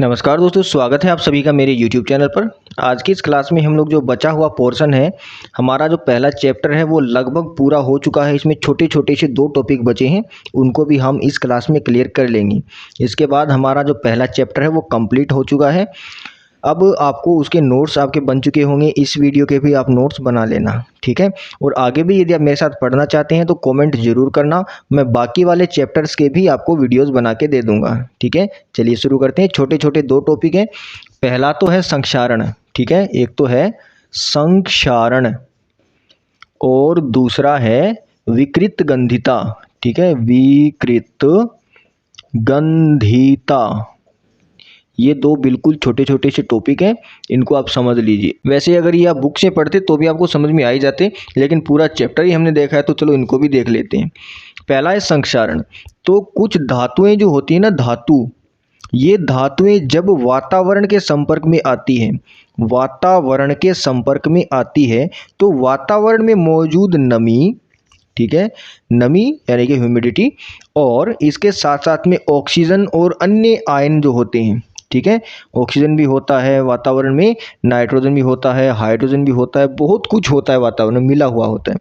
नमस्कार दोस्तों, स्वागत है आप सभी का मेरे YouTube चैनल पर। आज की इस क्लास में हम लोग जो बचा हुआ पोर्शन है, हमारा जो पहला चैप्टर है वो लगभग पूरा हो चुका है। इसमें छोटे छोटे से 2 टॉपिक बचे हैं, उनको भी हम इस क्लास में क्लियर कर लेंगे। इसके बाद हमारा जो पहला चैप्टर है वो कंप्लीट हो चुका है। अब आपको उसके नोट्स आपके बन चुके होंगे, इस वीडियो के भी आप नोट्स बना लेना, ठीक है। और आगे भी यदि आप मेरे साथ पढ़ना चाहते हैं तो कमेंट ज़रूर करना, मैं बाकी वाले चैप्टर्स के भी आपको वीडियोस बना के दे दूंगा, ठीक है। चलिए शुरू करते हैं। छोटे छोटे 2 टॉपिक हैं। पहला तो है संक्षारण, ठीक है, एक तो है संक्षारण और दूसरा है विकृत गंधिता, ठीक है, विकृत गंधिता। ये 2 बिल्कुल छोटे छोटे से टॉपिक हैं, इनको आप समझ लीजिए। वैसे अगर ये आप बुक से पढ़ते तो भी आपको समझ में आ ही जाते, लेकिन पूरा चैप्टर ही हमने देखा है तो चलो इनको भी देख लेते हैं। पहला है संक्षारण। तो कुछ धातुएं जो होती हैं ना, ये धातुएं जब वातावरण के संपर्क में आती हैं, वातावरण के संपर्क में आती है तो वातावरण में मौजूद नमी, ठीक है, नमी यानी कि ह्यूमिडिटी, और इसके साथ साथ में ऑक्सीजन और अन्य आयन जो होते हैं, ठीक है, ऑक्सीजन भी होता है वातावरण में, नाइट्रोजन भी होता है, हाइड्रोजन भी होता है, बहुत कुछ होता है वातावरण में, मिला हुआ होता है।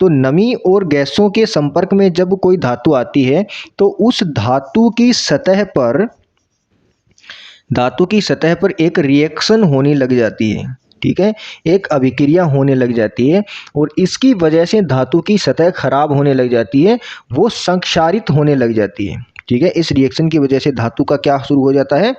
तो नमी और गैसों के संपर्क में जब कोई धातु आती है तो उस धातु की सतह पर एक रिएक्शन होने लग जाती है, ठीक है, एक अभिक्रिया होने लग जाती है और इसकी वजह से धातु की सतह खराब होने लग जाती है, वो संक्षारित होने लग जाती है, ठीक है। इस रिएक्शन की वजह से धातु का क्या शुरू हो जाता है,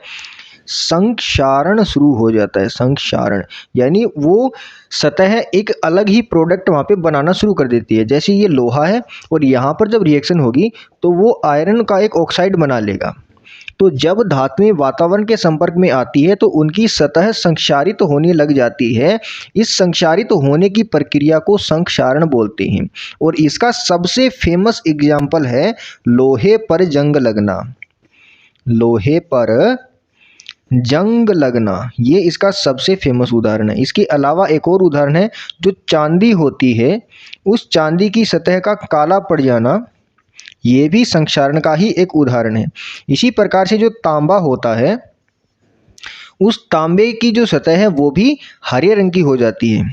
संक्षारण शुरू हो जाता है। संक्षारण यानी वो सतह एक अलग ही प्रोडक्ट वहाँ पे बनाना शुरू कर देती है। जैसे ये लोहा है और यहाँ पर जब रिएक्शन होगी तो वो आयरन का एक ऑक्साइड बना लेगा। तो जब धातुएं वातावरण के संपर्क में आती है तो उनकी सतह संक्षारित होने लग जाती है। इस संक्षारित होने की प्रक्रिया को संक्षारण बोलते हैं और इसका सबसे फेमस एग्जाम्पल है लोहे पर जंग लगना। लोहे पर जंग लगना ये इसका सबसे फेमस उदाहरण है। इसके अलावा एक और उदाहरण है, जो चांदी होती है उस चांदी की सतह का काला पड़ जाना, ये भी संक्षारण का ही एक उदाहरण है। इसी प्रकार से जो तांबा होता है, उस तांबे की जो सतह है वो भी हरे रंग की हो जाती है।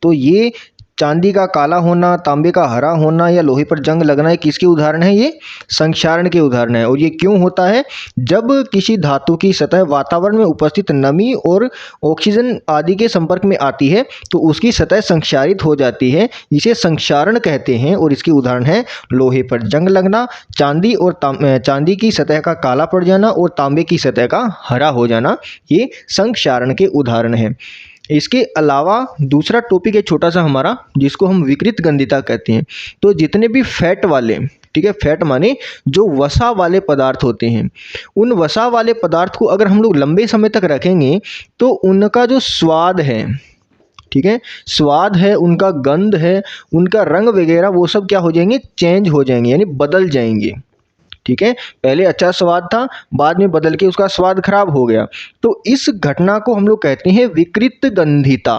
तो ये चांदी का काला होना, तांबे का हरा होना या लोहे पर जंग लगना, ये किसके उदाहरण है, ये संक्षारण के उदाहरण है। और ये क्यों होता है, जब किसी धातु की सतह वातावरण में उपस्थित नमी और ऑक्सीजन आदि के संपर्क में आती है तो उसकी सतह संक्षारित हो जाती है, इसे संक्षारण कहते हैं। और इसके उदाहरण है लोहे पर जंग लगना, चांदी की सतह का काला पड़ जाना और तांबे की सतह का हरा हो जाना, ये संक्षारण के उदाहरण है। इसके अलावा दूसरा टॉपिक है छोटा सा हमारा, जिसको हम विकृत गंधिता कहते हैं। तो जितने भी फैट वाले, ठीक है, फैट माने जो वसा वाले पदार्थ होते हैं, उन वसा वाले पदार्थ को अगर हम लोग लंबे समय तक रखेंगे तो उनका जो स्वाद है, ठीक है, स्वाद है, उनका गंध है, उनका रंग वगैरह वो सब क्या हो जाएंगे, चेंज हो जाएंगे, यानी बदल जाएंगे, ठीक है। पहले अच्छा स्वाद था, बाद में बदल के उसका स्वाद खराब हो गया। तो इस घटना को हम लोग कहते हैं विकृत गंधिता।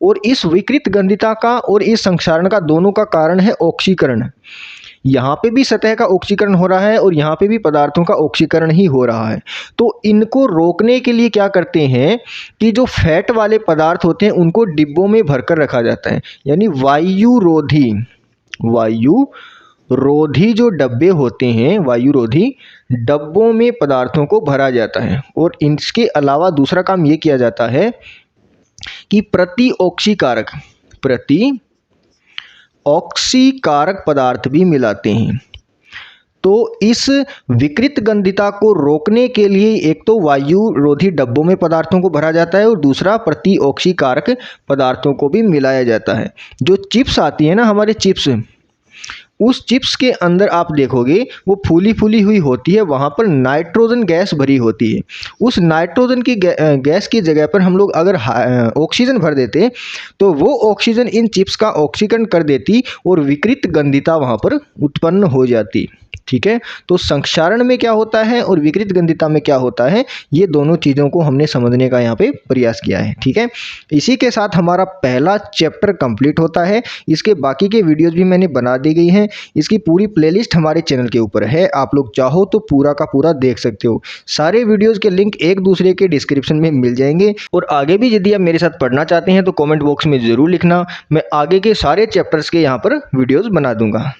और इस विकृत गंधिता का और इस संक्षारण का दोनों का कारण है ऑक्सीकरण। यहाँ पे भी सतह का ऑक्सीकरण हो रहा है और यहाँ पे भी पदार्थों का ऑक्सीकरण ही हो रहा है। तो इनको रोकने के लिए क्या करते हैं कि जो फैट वाले पदार्थ होते हैं उनको डिब्बों में भरकर रखा जाता है, यानी वायुरोधी जो डब्बे होते हैं, वायुरोधी डब्बों में पदार्थों को भरा जाता है। और इसके अलावा दूसरा काम ये किया जाता है कि प्रति ऑक्सीकारक पदार्थ भी मिलाते हैं। तो इस विकृत गंधिता को रोकने के लिए एक तो वायुरोधी डब्बों में पदार्थों को भरा जाता है और दूसरा प्रति ऑक्सीकारक पदार्थों को भी मिलाया जाता है। जो चिप्स आती है ना, हमारे चिप्स, उस चिप्स के अंदर आप देखोगे वो फूली फूली हुई होती है, वहाँ पर नाइट्रोजन गैस भरी होती है। उस नाइट्रोजन की गैस की जगह पर हम लोग अगर ऑक्सीजन भर देते तो वो ऑक्सीजन इन चिप्स का ऑक्सीकरण कर देती और विकृत गंधिता वहाँ पर उत्पन्न हो जाती, ठीक है। तो संक्षारण में क्या होता है और विकृत ग्रंथिता में क्या होता है, ये दोनों चीज़ों को हमने समझने का यहाँ पे प्रयास किया है। ठीक है, इसी के साथ हमारा पहला चैप्टर कंप्लीट होता है। इसके बाकी के वीडियोस भी मैंने बना दी गई हैं। इसकी पूरी प्लेलिस्ट हमारे चैनल के ऊपर है, आप लोग चाहो तो पूरा का पूरा देख सकते हो। सारे वीडियोज़ के लिंक एक दूसरे के डिस्क्रिप्शन में मिल जाएंगे। और आगे भी यदि आप मेरे साथ पढ़ना चाहते हैं तो कॉमेंट बॉक्स में ज़रूर लिखना, मैं आगे के सारे चैप्टर्स के यहाँ पर वीडियोज़ बना दूंगा।